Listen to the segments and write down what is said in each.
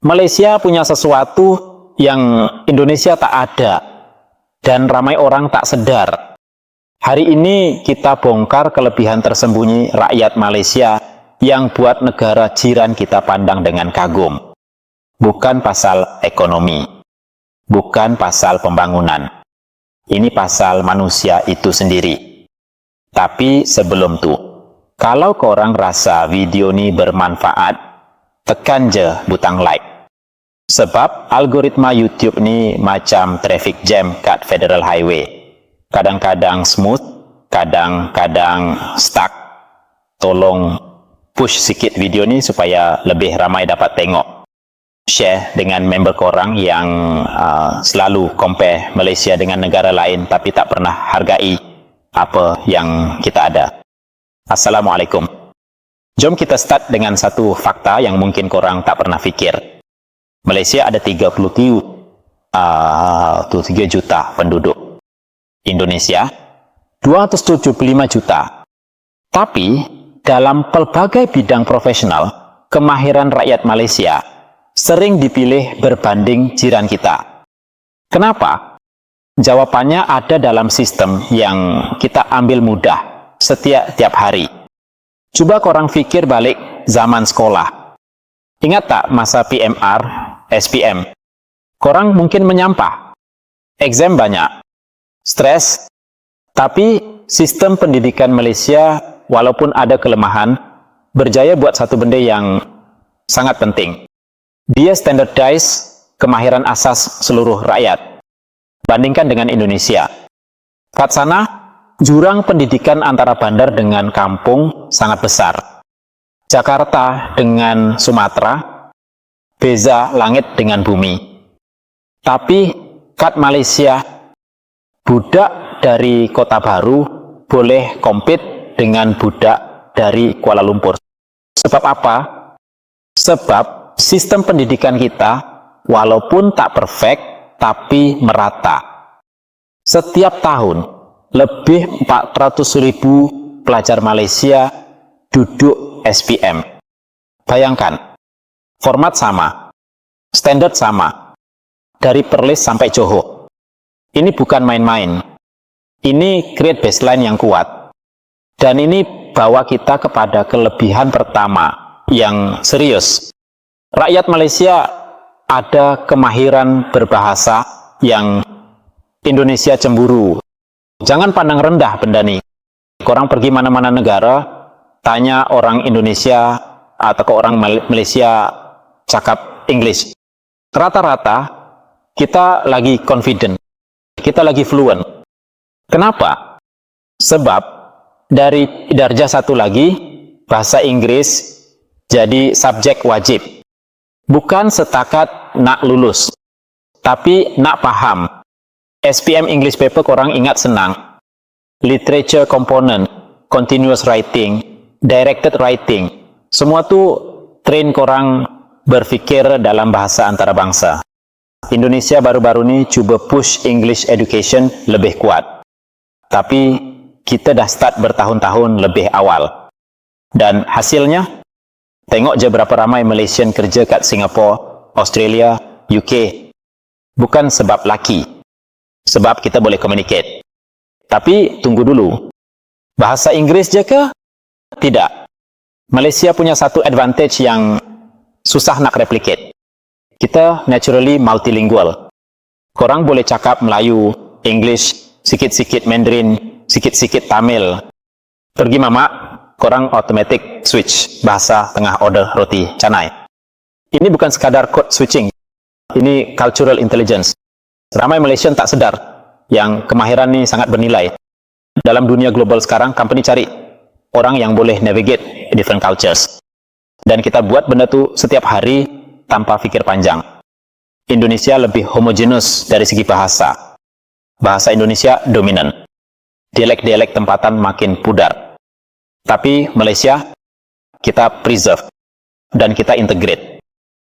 Malaysia punya sesuatu yang Indonesia tak ada dan ramai orang tak sadar. Hari ini kita bongkar kelebihan tersembunyi rakyat Malaysia yang buat negara jiran kita pandang dengan kagum. Bukan pasal ekonomi, bukan pasal pembangunan. Ini pasal manusia itu sendiri. Tapi sebelum itu, kalau korang rasa video ini bermanfaat, tekan je butang like. Sebab algoritma YouTube ni macam traffic jam kat Federal Highway. Kadang-kadang smooth, kadang-kadang stuck. Tolong push sikit video ni supaya lebih ramai dapat tengok. Share dengan member korang yang selalu compare Malaysia dengan negara lain tapi tak pernah hargai apa yang kita ada. Assalamualaikum. Jom kita start dengan satu fakta yang mungkin korang tak pernah fikir. Malaysia ada 33 juta penduduk. Indonesia 275 juta. Tapi dalam pelbagai bidang profesional, kemahiran rakyat Malaysia sering dipilih berbanding jiran kita. Kenapa? Jawabannya ada dalam sistem yang kita ambil mudah tiap hari. Coba korang fikir balik zaman sekolah. Ingat tak masa PMR, SPM? Korang mungkin menyampah. Exam banyak. Stres. Tapi sistem pendidikan Malaysia walaupun ada kelemahan, berjaya buat satu benda yang sangat penting. Dia standardize kemahiran asas seluruh rakyat. Bandingkan dengan Indonesia. Kat sana, jurang pendidikan antara bandar dengan kampung sangat besar. Jakarta dengan Sumatera, beza langit dengan bumi. Tapi, kat Malaysia, budak dari Kota Baru boleh compete dengan budak dari Kuala Lumpur. Sebab apa? Sebab sistem pendidikan kita, walaupun tak perfect, tapi merata. Setiap tahun, lebih 400.000 pelajar Malaysia duduk SPM. Bayangkan, format sama, standar sama, dari Perlis sampai Johor. Ini bukan main-main. Ini create baseline yang kuat. Dan ini bawa kita kepada kelebihan pertama yang serius. Rakyat Malaysia ada kemahiran berbahasa yang Indonesia cemburu. Jangan pandang rendah benda ni. Korang pergi mana-mana negara, tanya orang Indonesia atau ke orang Malaysia cakap English. Rata-rata kita lagi confident, kita lagi fluent. Kenapa? Sebab dari darjah satu lagi, bahasa Inggris jadi subjek wajib. Bukan setakat nak lulus, tapi nak paham. SPM English paper korang ingat senang. Literature component, continuous writing, directed writing. Semua tu train korang berfikir dalam bahasa antarabangsa. Indonesia baru-baru ni cuba push English education lebih kuat. Tapi kita dah start bertahun-tahun lebih awal. Dan hasilnya, tengok je berapa ramai Malaysian kerja kat Singapore, Australia, UK. Bukan sebab laki. Sebab kita boleh communicate. Tapi tunggu dulu. Bahasa Inggeris je ke? Tidak. Malaysia punya satu advantage yang susah nak replicate. Kita naturally multilingual. Korang boleh cakap Melayu, English, sikit-sikit Mandarin, sikit-sikit Tamil. Pergi mamak, korang automatic switch bahasa tengah order roti canai. Ini bukan sekadar code switching. Ini cultural intelligence. Ramai Malaysian tak sedar yang kemahiran ini sangat bernilai. Dalam dunia global sekarang, company cari orang yang boleh navigate different cultures. Dan kita buat benda tu setiap hari tanpa fikir panjang. Indonesia lebih homogeneous dari segi bahasa. Bahasa Indonesia dominan. Dialek-dialek tempatan makin pudar. Tapi Malaysia, kita preserve dan kita integrate.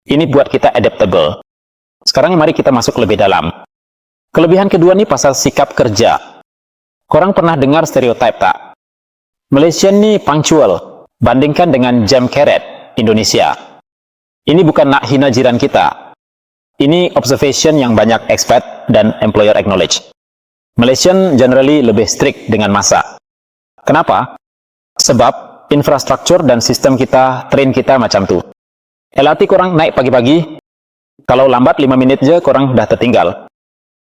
Ini buat kita adaptable. Sekarang mari kita masuk lebih dalam. Kelebihan kedua ni pasal sikap kerja. Korang pernah dengar stereotip tak? Malaysian ni punctual, bandingkan dengan jam karet Indonesia. Ini bukan nak hina jiran kita. Ini observation yang banyak expat dan employer acknowledge. Malaysian generally lebih strict dengan masa. Kenapa? Sebab infrastruktur dan sistem kita, train kita macam tu. LRT korang naik pagi-pagi, kalau lambat 5 minit je korang dah tertinggal.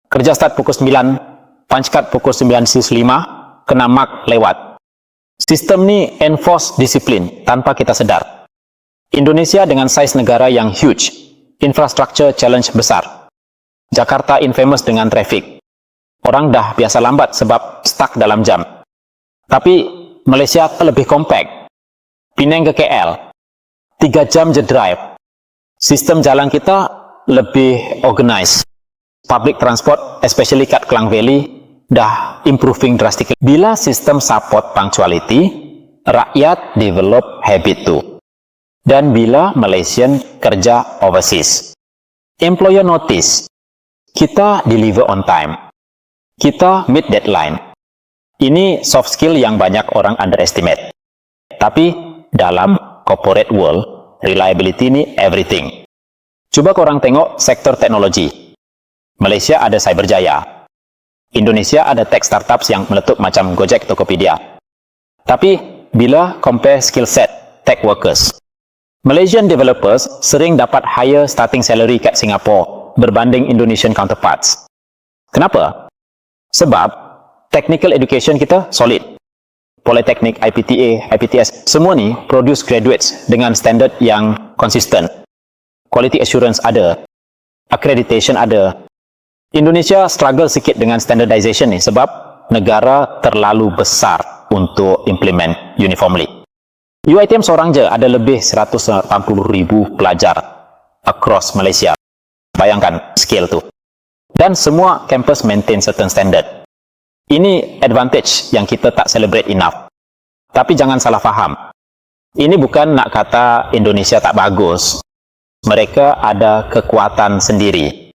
Kerja start pukul 9, punch card pukul 9.05, kena mark lewat. Sistem ni enforce disiplin tanpa kita sedar. Indonesia dengan saiz negara yang huge, infrastruktur challenge besar. Jakarta infamous dengan traffic. Orang dah biasa lambat sebab stuck dalam jam. Tapi Malaysia lebih compact. Penang ke KL, 3 jam je drive. Sistem jalan kita lebih organized. Public transport, especially kat Klang Valley, dah improving drastically. Bila sistem support punctuality, rakyat develop habit tu. Dan bila Malaysian kerja overseas, employer notice, kita deliver on time. Kita meet deadline. Ini soft skill yang banyak orang underestimate. Tapi dalam corporate world, reliability ni everything. Coba korang tengok sektor teknologi. Malaysia ada Cyberjaya. Indonesia ada tech startups yang meletup macam Gojek, Tokopedia. Tapi bila compare skill set tech workers, Malaysian developers sering dapat higher starting salary kat Singapore berbanding Indonesian counterparts. Kenapa? Sebab technical education kita solid. Politeknik, IPTA, IPTS, semua ni produce graduates dengan standard yang konsisten. Quality assurance ada. Accreditation ada. Indonesia struggle sikit dengan standardization ni sebab negara terlalu besar untuk implement uniformly. UiTM seorang je ada lebih 180,000 pelajar across Malaysia. Bayangkan scale tu. Dan semua campus maintain certain standard. Ini advantage yang kita tak celebrate enough. Tapi jangan salah faham. Ini bukan nak kata Indonesia tak bagus. Mereka ada kekuatan sendiri.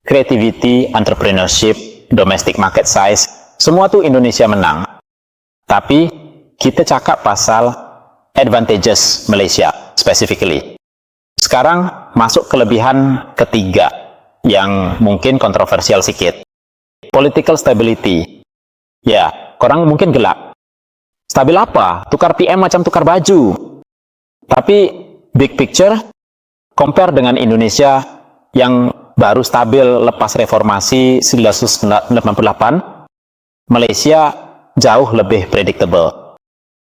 Creativity, entrepreneurship, domestic market size, semua tu Indonesia menang. Tapi kita cakap pasal advantages Malaysia specifically. Sekarang masuk kelebihan ketiga yang mungkin kontroversial sikit. Political stability. Ya, korang mungkin gelak. Stabil apa? Tukar PM macam tukar baju. Tapi big picture, compare dengan Indonesia yang baru stabil lepas reformasi 1998, Malaysia jauh lebih predictable.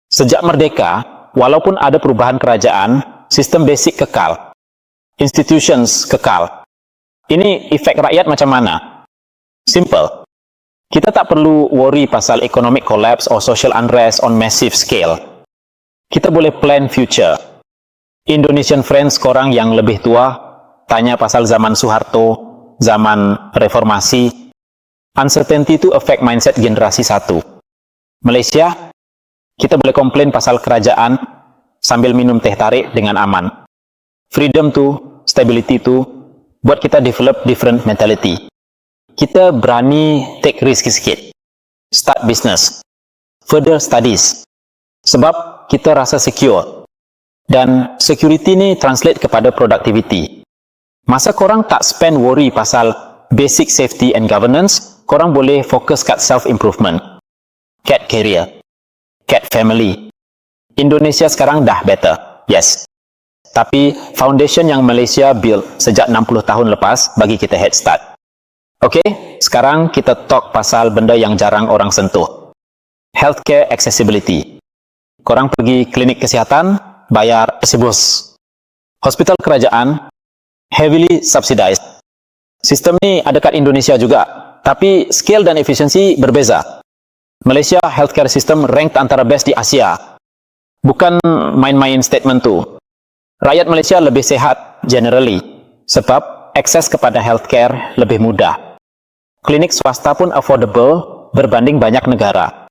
Sejak merdeka, walaupun ada perubahan kerajaan, sistem basic kekal. Institutions kekal. Ini efek rakyat macam mana? Simple. Kita tak perlu worry pasal economic collapse or social unrest on massive scale. Kita boleh plan future. Indonesian friends korang yang lebih tua, tanya pasal zaman Soeharto, zaman reformasi. Uncertainty itu affect mindset generasi satu. Malaysia, kita boleh komplain pasal kerajaan sambil minum teh tarik dengan aman. Freedom tu, stability tu, buat kita develop different mentality. Kita berani take risk sikit. Start business. Further studies. Sebab kita rasa secure. Dan security ni translate kepada productivity. Masa korang tak spend worry pasal basic safety and governance, korang boleh fokus kat self-improvement. Cat career. Cat family. Indonesia sekarang dah better. Yes. Tapi foundation yang Malaysia build sejak 60 tahun lepas bagi kita head start. Okay, sekarang kita talk pasal benda yang jarang orang sentuh. Healthcare accessibility. Korang pergi klinik kesihatan, bayar sebus. Hospital kerajaan, heavily subsidized. Sistem ni ada kat Indonesia juga, tapi scale dan efisiensi berbeza. Malaysia healthcare system ranked antara best di Asia. Bukan main-main statement tu. Rakyat Malaysia lebih sehat generally, sebab akses kepada healthcare lebih mudah. Klinik swasta pun affordable berbanding banyak negara.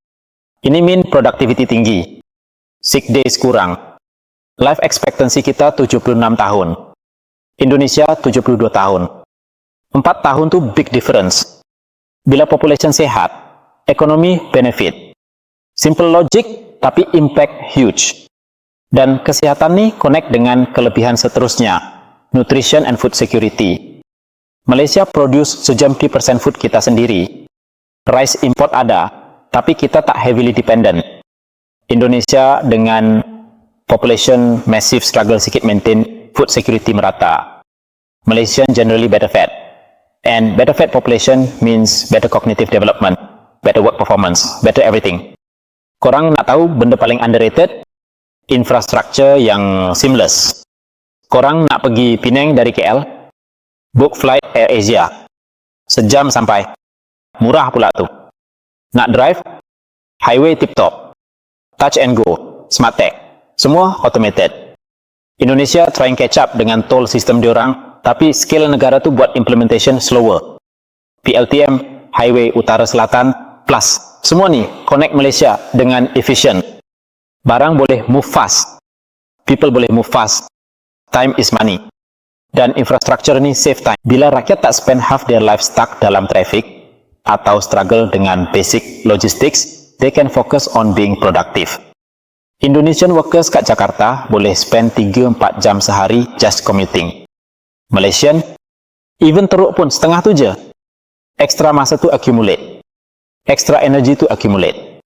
Ini mean productivity tinggi. Sick days kurang. Life expectancy kita 76 tahun. Indonesia 72 tahun. 4 tahun tu big difference. Bila population sehat, ekonomi benefit. Simple logic, tapi impact huge. Dan kesihatan ni connect dengan kelebihan seterusnya. nutrition and food security. Malaysia produce 70% food kita sendiri. Rice import ada, tapi kita tak heavily dependent. Indonesia dengan population massive struggle sikit maintain food security merata. Malaysian generally better fed. And better fed population means better cognitive development, better work performance, better everything. Korang nak tahu benda paling underrated? Infrastructure yang seamless. Korang nak pergi Penang dari KL? Book flight Air Asia. Sejam sampai. Murah pula tu. Nak drive? Highway tip-top. Touch and go. Smart tech. Semua automated. Indonesia trying catch up dengan tol sistem diorang, tapi scale negara tu buat implementation slower. PLTM, Highway Utara Selatan, plus. Semua ni connect Malaysia dengan efficient. Barang boleh move fast. People boleh move fast. Time is money. Dan infrastructure ni save time. Bila rakyat tak spend half their life stuck dalam traffic atau struggle dengan basic logistics, they can focus on being productive. Indonesian workers kat Jakarta boleh spend 3-4 jam sehari just commuting. Malaysian, even teruk pun setengah tu je. Extra masa tu accumulate. Extra energy tu accumulate.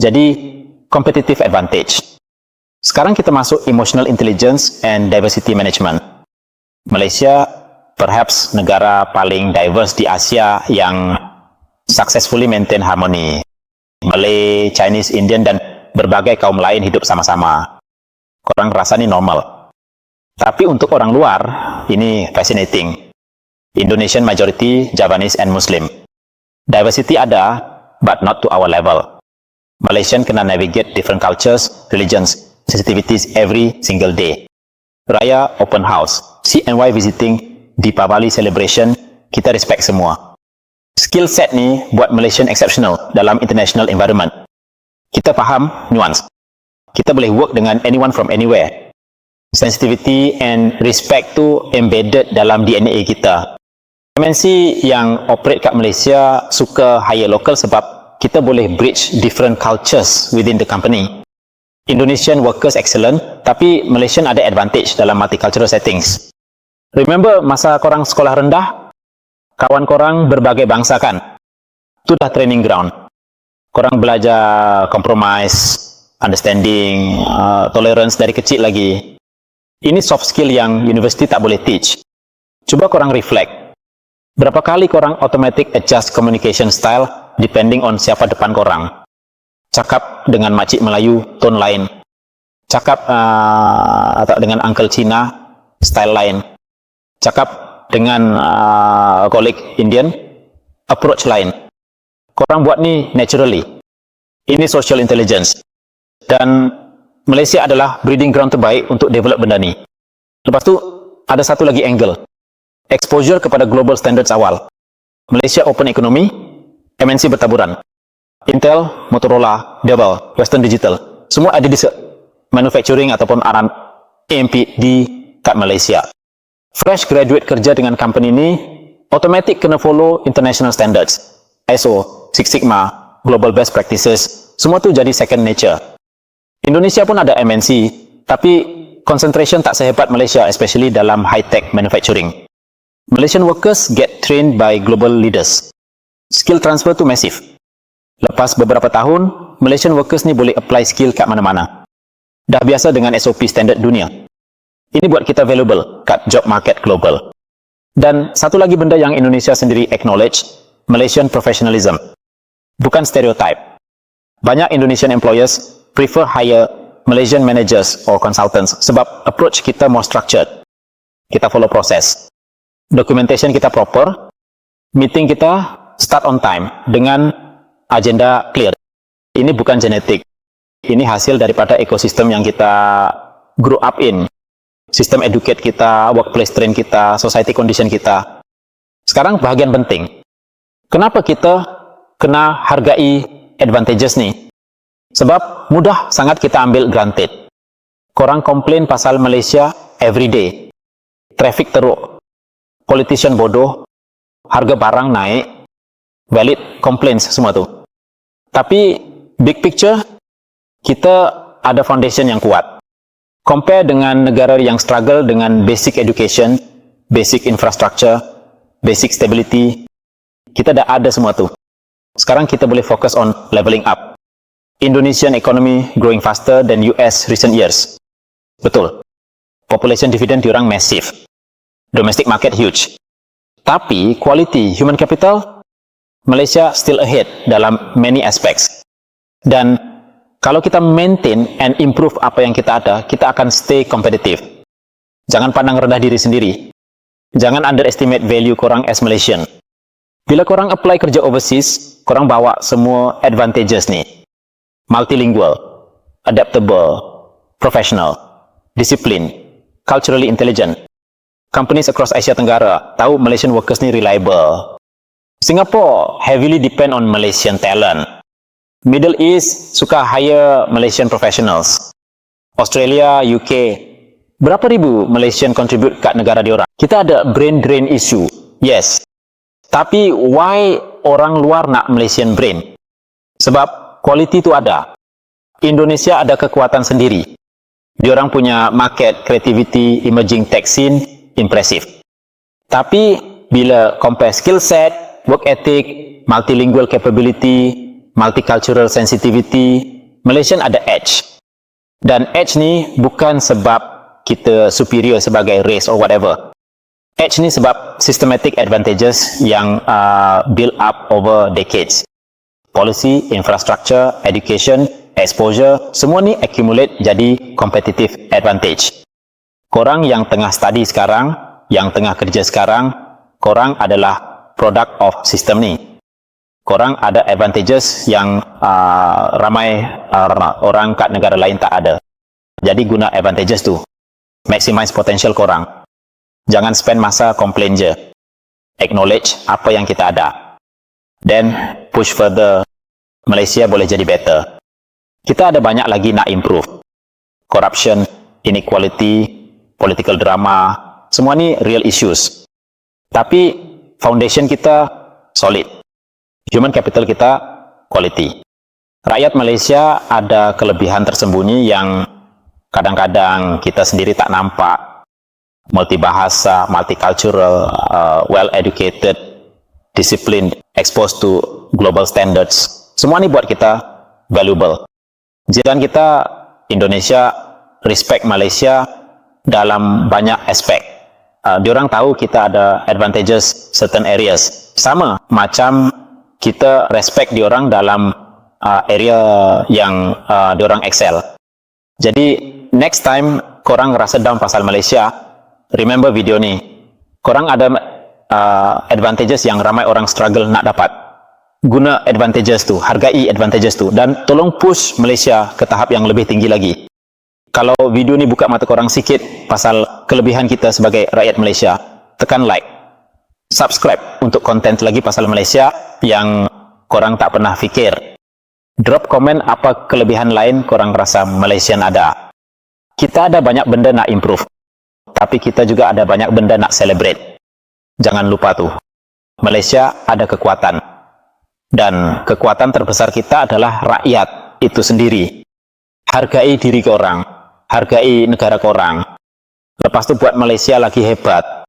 Jadi, competitive advantage. Sekarang kita masuk emotional intelligence and diversity management. Malaysia, perhaps negara paling diverse di Asia yang successfully maintain harmony. Malay, Chinese, Indian dan berbagai kaum lain hidup sama-sama. Korang rasa ni normal. Tapi untuk orang luar, ini fascinating. Indonesian majority, Javanese and Muslim. Diversity ada, but not to our level. Malaysian kena navigate different cultures, religions, sensitivities every single day. Raya open house, CNY visiting, Deepavali celebration, kita respect semua. Skill set ni buat Malaysian exceptional dalam international environment. Kita faham nuance. Kita boleh work dengan anyone from anywhere. Sensitivity and respect tu embedded dalam DNA kita. MNC yang operate kat Malaysia suka hire local sebab kita boleh bridge different cultures within the company. Indonesian workers excellent, tapi Malaysian ada advantage dalam multicultural settings. Remember masa korang sekolah rendah? Kawan korang berbagai bangsa kan? Itu dah training ground. Korang belajar compromise, understanding, tolerance dari kecil lagi. Ini soft skill yang university tak boleh teach. Cuba korang reflect. Berapa kali korang automatic adjust communication style depending on siapa depan korang? Cakap dengan makcik Melayu, tone lain. Cakap atau dengan uncle Cina, style lain. Cakap dengan colleague Indian, approach lain. Korang buat ni naturally. Ini social intelligence. Dan Malaysia adalah breeding ground terbaik untuk develop benda ni. Lepas tu, ada satu lagi angle. Exposure kepada global standards awal. Malaysia open economy, MNC bertaburan. Intel, Motorola, Dell, Western Digital, semua ada di manufacturing ataupun AMP di kat Malaysia. Fresh graduate kerja dengan company ni, automatic kena follow international standards. ISO, Six Sigma, Global Best Practices, semua tu jadi second nature. Indonesia pun ada MNC, tapi concentration tak sehebat Malaysia, especially dalam high-tech manufacturing. Malaysian workers get trained by global leaders. Skill transfer tu massive. Lepas beberapa tahun, Malaysian workers ni boleh apply skill kat mana-mana. Dah biasa dengan SOP standard dunia. Ini buat kita valuable kat job market global. Dan satu lagi benda yang Indonesia sendiri acknowledge, Malaysian professionalism. Bukan stereotype. Banyak Indonesian employers prefer hire Malaysian managers or consultants sebab approach kita more structured. Kita follow proses. Documentation kita proper. Meeting kita start on time dengan agenda clear. Ini bukan genetik. Ini hasil daripada ekosistem yang kita grow up in. Sistem educate kita, workplace train kita, society condition kita. Sekarang bahagian penting. Kenapa kita kena hargai advantages ni? Sebab mudah sangat kita ambil granted. Korang komplain pasal Malaysia every day. Traffic teruk. Politician bodoh. Harga barang naik. Valid complaints semua tu. Tapi big picture kita ada foundation yang kuat. Compare dengan negara yang struggle dengan basic education, basic infrastructure, basic stability. Kita dah ada semua tu. Sekarang kita boleh fokus on leveling up. Indonesian economy growing faster than US recent years. Betul. Population dividend diorang massive. Domestic market huge. Tapi quality human capital, Malaysia still ahead dalam many aspects. Dan kalau kita maintain and improve apa yang kita ada, kita akan stay competitive. Jangan pandang rendah diri sendiri. Jangan underestimate value korang as Malaysian. Bila korang apply kerja overseas, korang bawa semua advantages ni. Multilingual, adaptable, professional, discipline, culturally intelligent. Companies across Asia Tenggara tahu Malaysian workers ni reliable. Singapore heavily depend on Malaysian talent. Middle East suka hire Malaysian professionals. Australia, UK, berapa ribu Malaysian contribute kat negara diorang? Kita ada brain drain issue, yes. Tapi why orang luar nak Malaysian brain? Sebab quality tu ada. Indonesia ada kekuatan sendiri. Diorang punya market, creativity, emerging tech scene, impressive. Tapi bila compare skill set, work ethic, multilingual capability, multicultural sensitivity, Malaysian ada edge. Dan edge ni bukan sebab kita superior sebagai race or whatever. Edge ni sebab systematic advantages yang build up over decades. Policy, infrastructure, education, exposure, semua ni accumulate jadi competitive advantage. Korang yang tengah study sekarang, yang tengah kerja sekarang, korang adalah product of system ni. Korang ada advantages yang ramai orang kat negara lain tak ada. Jadi guna advantages tu. Maximize potential korang. Jangan spend masa complain je. Acknowledge apa yang kita ada. Then push further. Malaysia boleh jadi better. Kita ada banyak lagi nak improve. Corruption, inequality, political drama, semua ni real issues. Tapi foundation kita solid. Human capital kita quality. Rakyat Malaysia ada kelebihan tersembunyi yang kadang-kadang kita sendiri tak nampak. Multibahasa, multicultural, well-educated, disciplined, exposed to global standards. Semua ni buat kita valuable. Jiran kita, Indonesia, respect Malaysia dalam banyak aspek. Diorang tahu kita ada advantages certain areas. Sama macam kita respect diorang dalam area yang diorang excel. Jadi next time korang rasa down pasal Malaysia, remember video ni. Korang ada advantages yang ramai orang struggle nak dapat. Guna advantages tu, hargai advantages tu, dan tolong push Malaysia ke tahap yang lebih tinggi lagi. Kalau video ni buka mata korang sikit pasal kelebihan kita sebagai rakyat Malaysia, tekan like. Subscribe untuk konten lagi pasal Malaysia yang korang tak pernah fikir. Drop komen apa kelebihan lain korang rasa Malaysian ada. Kita ada banyak benda nak improve. Tapi kita juga ada banyak benda nak celebrate. Jangan lupa tu. Malaysia ada kekuatan. Dan kekuatan terbesar kita adalah rakyat itu sendiri. Hargai diri korang. Hargai negara korang. Lepas tu buat Malaysia lagi hebat.